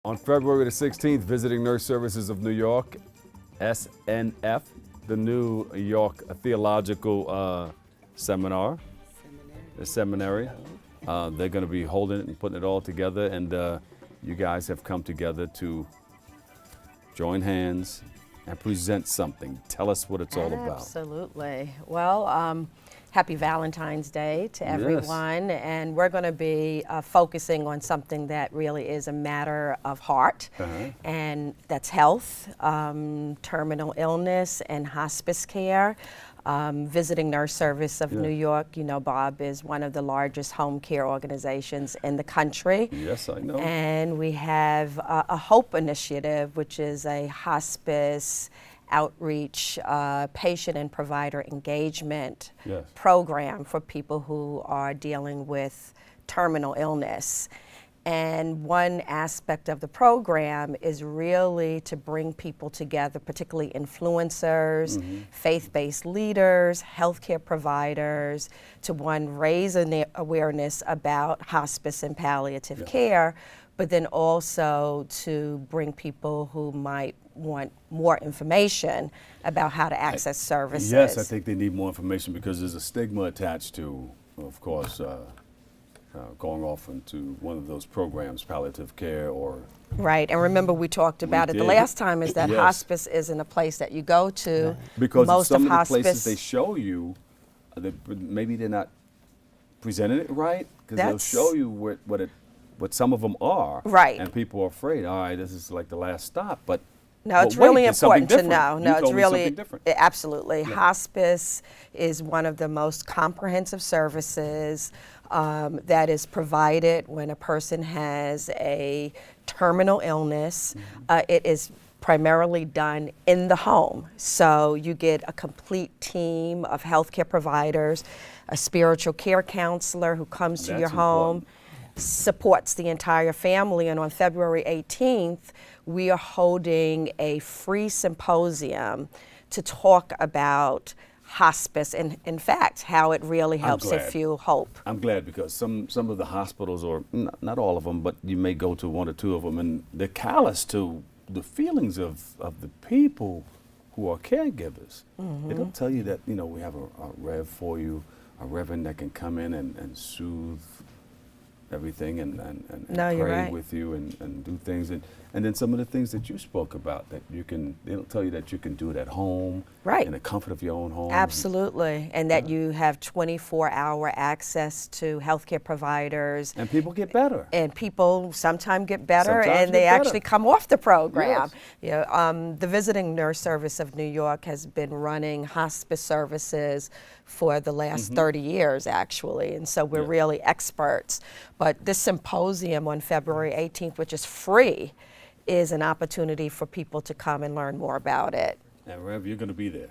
On February the 16th, Visiting Nurse Services of New York, SNF, the New York Theological Seminar, the seminary. They're going to be holding it and putting it all together, and you guys have come together to join hands and present something. Tell us what it's all about. Absolutely. Well, happy Valentine's Day to everyone. Yes. And we're going to be focusing on something that really is a matter of heart, and that's health, terminal illness, and hospice care. Visiting Nurse Service of New York, you know, Bob, is one of the largest home care organizations in the country. Yes, I know. And we have a HOPE initiative, which is a hospice outreach, patient and provider engagement program for people who are dealing with terminal illness. And one aspect of the program is really to bring people together, particularly influencers, faith-based leaders, healthcare providers, to raise an awareness about hospice and palliative care, but then also to bring people who might want more information about how to access services. Yes, I think they need more information because there's a stigma attached to, of course, going off into one of those programs, palliative care or... Right, and remember we talked about it the last time, is that hospice isn't a place that you go to. Because most some of the hospice places they show you, maybe they're not presenting it right, because they'll show you what some of them are. Right. And people are afraid, all right, this is like the last stop, but... No, it's really important to know. No, it's really different. Absolutely. Yeah. Hospice is one of the most comprehensive services that is provided when a person has a terminal illness. It is primarily done in the home. So you get a complete team of healthcare providers, a spiritual care counselor who comes to your home, supports the entire family, and on February 18th, we are holding a free symposium to talk about hospice and, in fact, how it really helps to fuel hope. I'm glad, because some of the hospitals, or not all of them, but you may go to one or two of them, and they're callous to the feelings of the people who are caregivers. They don't tell you that, you know, we have a rev for you, a reverend that can come in and soothe everything and pray with you and do things, and then some of the things that you spoke about that they don't tell you that you can do it at home, in the comfort of your own home. Absolutely, and that you have 24-hour access to healthcare providers. And people get better. And people sometimes get better, and they actually come off the program. Yes. The Visiting Nurse Service of New York has been running hospice services for the last 30 years, actually, and so we're really experts. But this symposium on February 18th, which is free, is an opportunity for people to come and learn more about it. And Rev, you're going to be there.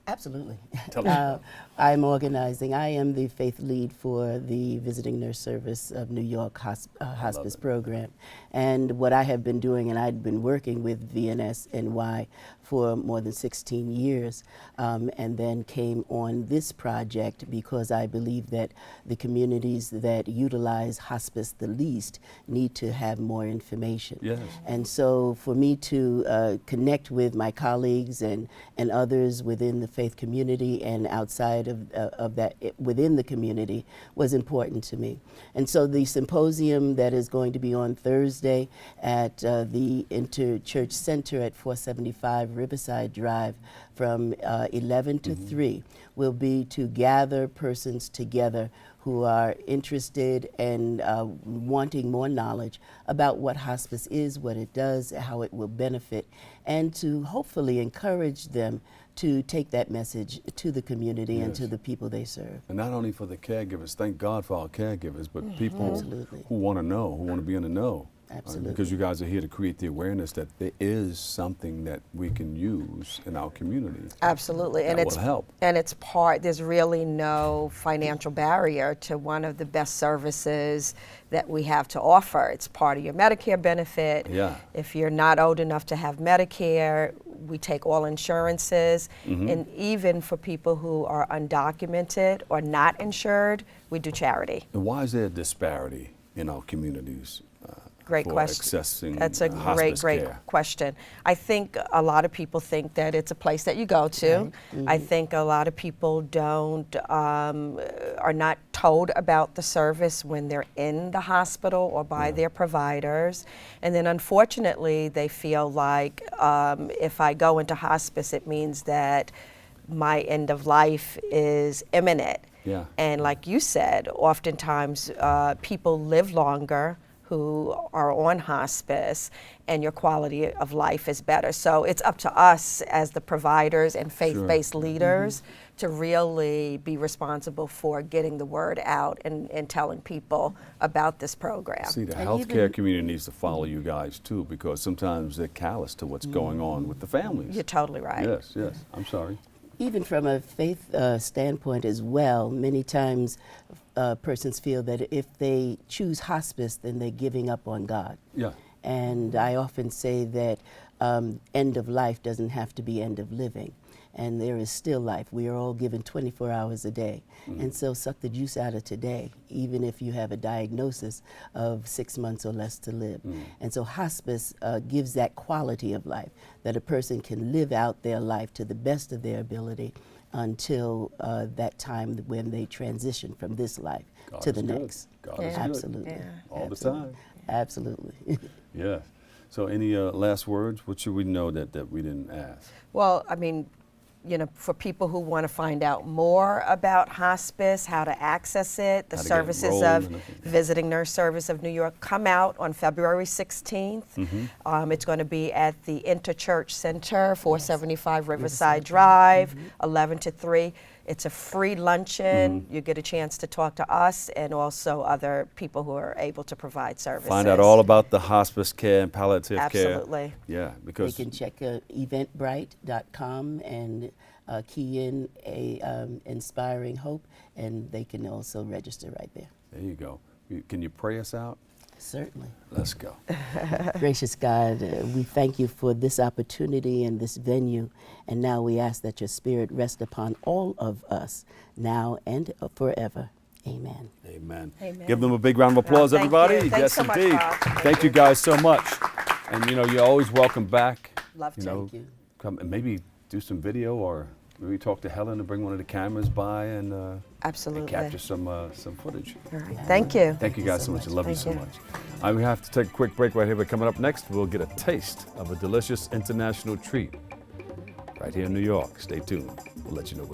Absolutely. Tell us. I'm organizing. I am the faith lead for the Visiting Nurse Service of New York hospice program. And what I have been doing, and I'd been working with VNS-NY for more than 16 years, and then came on this project because I believe that the communities that utilize hospice the least need to have more information. Yes. And so for me to connect with my colleagues and others within the faith community and outside of that within the community was important to me. And so the symposium that is going to be on Thursday at the Interchurch Center at 475 Riverside Drive from 11 to 3 will be to gather persons together who are interested and wanting more knowledge about what hospice is, what it does, how it will benefit, and to hopefully encourage them to take that message to the community and to the people they serve. And not only for the caregivers, thank God for our caregivers, but people who want to know, who want to be in the know. Absolutely. Because you guys are here to create the awareness that there is something that we can use in our community. Absolutely, and will help. And it's there's really no financial barrier to one of the best services that we have to offer. It's part of your Medicare benefit. Yeah. If you're not old enough to have Medicare, we take all insurances, and even for people who are undocumented or not insured, we do charity. And why is there a disparity in our communities? Great for question. accessing That's a hospice great care? question. I think a lot of people think that it's a place that you go to. Right. Mm-hmm. I think a lot of people don't are not told about the service when they're in the hospital or by their providers, and then unfortunately they feel like if I go into hospice, it means that my end of life is imminent. Yeah. And like you said, oftentimes people live longer who are on hospice, and your quality of life is better. So it's up to us as the providers and faith-based leaders to really be responsible for getting the word out and telling people about this program. See, the healthcare community needs to follow you guys too, because sometimes they're callous to what's going on with the families. You're totally right. Yes, yes. I'm sorry. Even from a faith standpoint as well, many times persons feel that if they choose hospice, then they're giving up on God. Yeah. And I often say that end of life doesn't have to be end of living. And there is still life. We are all given 24 hours a day. And so suck the juice out of today, even if you have a diagnosis of 6 months or less to live. And so hospice gives that quality of life, that a person can live out their life to the best of their ability until that time when they transition from this life God to is the good. next. God is good. Absolutely. Yeah. All the time. Absolutely. Yeah. So any last words? What should we know that we didn't ask? Well, I mean, you know, for people who want to find out more about hospice, how to access it, the How to get services enrolled of and everything. Visiting Nurse Service of New York come out on February 16th. It's going to be at the Interchurch Center, 475 Riverside Drive, 11 to 3. It's a free luncheon. You get a chance to talk to us and also other people who are able to provide services. Find out all about the hospice care and palliative care. Absolutely. Yeah, They because can check eventbrite.com and key in a inspiring hope, and they can also register right there. there you go. Can you pray us out? Certainly. Let's go. Gracious God, we thank you for this opportunity and this venue, and now we ask that your spirit rest upon all of us, now and forever. Amen. Amen. Amen. Give them a big round of applause, Thank you. everybody. Thanks Yes, so much, indeed. Bob. Thank you guys so much. And you know, you're always welcome back. Love to. Thank you. Come and maybe do some video, or maybe talk to Helen to bring one of the cameras by and Absolutely. capture some footage. All right. Thank you. Thank you guys so much. I love you so Thank you. much. We have to take a quick break right here, but coming up next, we'll get a taste of a delicious international treat right here in New York. Stay tuned. We'll let you know what